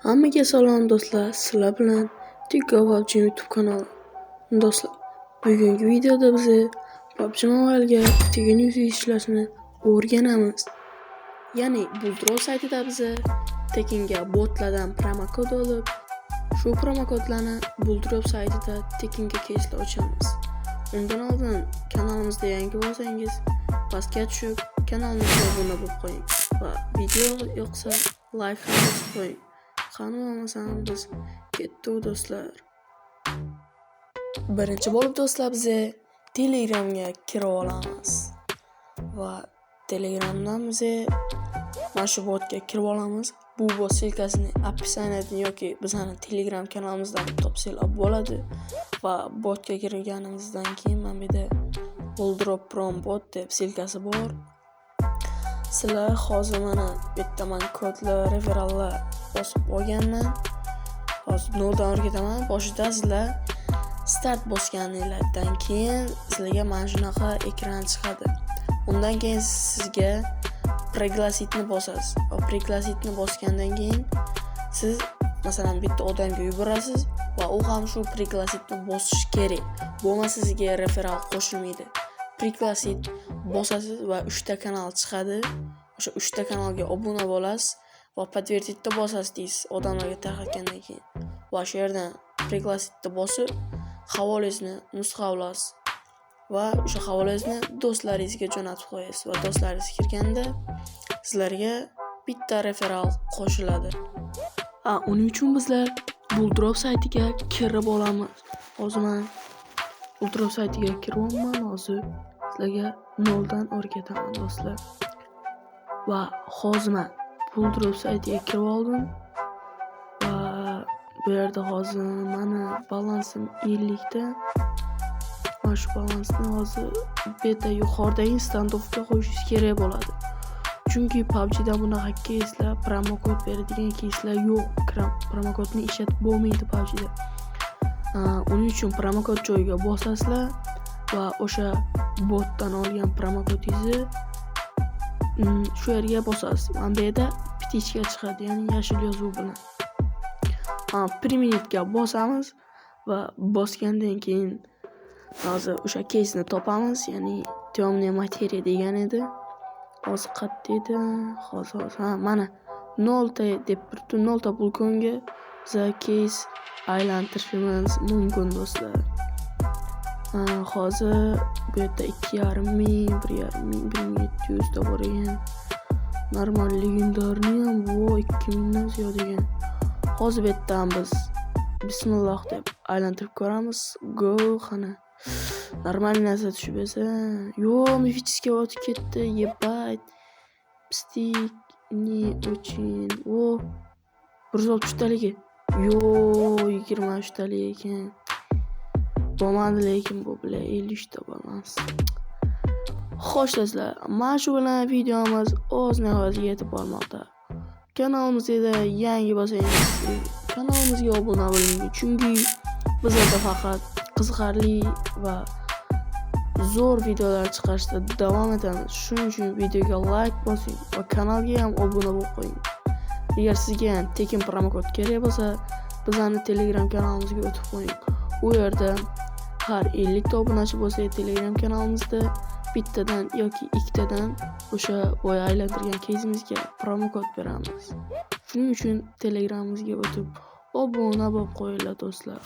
Hammaga salom do'stlar, sizlar bilan TikTok PUBG YouTube kanali. Do'stlar, bugungi videoda biz PUBG Mobile'ga tekin yuz ishlashni o'rganamiz. Ya'ni Buldrov saytida biz tekinga botlardan promokod olib, shu promokodlarni Buldrov saytida tekinga keyslar ochamiz. Undan oldin kanalimizda yangi bo'lsangiz, pastga tushib kanalimizga obuna bo'lib qo'ying va video yoqsa like ham bosib qo'ying. Qani bo'lmasam biz ketdik do'stlar. Birinchi bo'lib do'stlar biz Telegramga kirib olamiz va Telegramdan biz mana shu botga kirib olamiz. Bu bot silkasini описаниyadan yoki bizning Telegram kanalimizdan topsanglar bo'ladi va botga kirganimizdan keyin mana bu yerda Buldrov Prom bot deb silkasi bor. Sizlar hozir mana bu yerda men kodlar, referallar bosib olganman. Hozir noldan o'rgataman. Boshida sizlar start bosganingizdan keyin sizlarga mana shunaqa ekran chiqadi. Undan keyin sizga priglasitni bosasiz. Priglasitni bosgandan keyin siz masalan bitta odamga yuborasiz va u ham shu priglasitni bosish kerak. Bo'lmasa sizga referal qo'shilmaydi. Priglasit bosasiz va 3 ta kanal chiqadi. O'sha 3 ta kanalga obuna bo'lasiz va подтвердитni bosasiz deysiz odamlarga tarqatgandan keyin. Va shu yerdan priglasitni bosib havolangizni nusxa olasiz va o'sha havolangizni do'stlaringizga jo'natib qo'yasiz va do'stlaringiz kirganda sizlarga bitta referal qo'shiladi. Uning uchun bizlar Buldrov saytiga kirib olamiz. Hozir men Buldrov saytiga kiryapman. Hozir sizlarga noldan o'rgataman do'stlar. Va hozir men Buldrov saytiga kirib oldim va bu yerda hozir meni balansim 50 ta. Mana shu balansni hozir beta yuqoridagi standofga qo'yishingiz kerak bo'ladi. Chunki PUBG da bunaqa keyslar, promokod beradigan keyslar yo'q. Promokodni ishlatib bo'lmaydi PUBG da. Uning uchun promokod joyiga bosasizlar va o'sha botdan olgan promokodingizni shu yerga bosasiz. Mana bu yerda ptichka chiqadi, ya'ni yashil yozuv bilan. Priminitga bosamiz va bosgandan keyin hozir o'sha keysni topamiz, ya'ni temniy materiya degan edi. Hozir qayerda edi? Hozir mana 0 ta deb turibdi. 0 ta pulkonga biz keys aylantirishimiz mumkin do'stlar. Hozir bu yerda 2,5 ming, 1,5 ming, 1700 ta bor ekan. Normal legendarni ham bu 2000 dan ziyod ekan. Hozir bu yerdan biz bismillah deb aylantirib ko'ramiz. Go qani. Normal narsa tushib esa, mifический o'tib ketdi. Yebat. Pistik не очень. 160 taligi. 23 talik ekan. Bo'lmadi lekin bu bilan 53 ta balans. Xo'sh do'stlar, mana shu bilan videomiz o'z nihoyasiga yetib bormoqda. Kanalimizda yangi bo'lsangiz kanalimizga obuna bo'ling, chunki bizda faqat qiziqarli va zo'r videolar chiqarishda davom etamiz. Shuning uchun videoga like bosing va kanalga ham obuna bo'lib qo'ying. Agar sizga ham tekin promokod kerak bo'lsa, bizning Telegram kanalimizga o'tib qo'ying. U yerda har 50 ta obunachi bo'lsa, Telegram kanalimizda bittadan yoki ikkitadan o'sha boya aylantirgan kezimizga promokod beramiz. Shuning uchun Telegramimizga o'tib obuna bo'lib qo'yinglar do'stlar.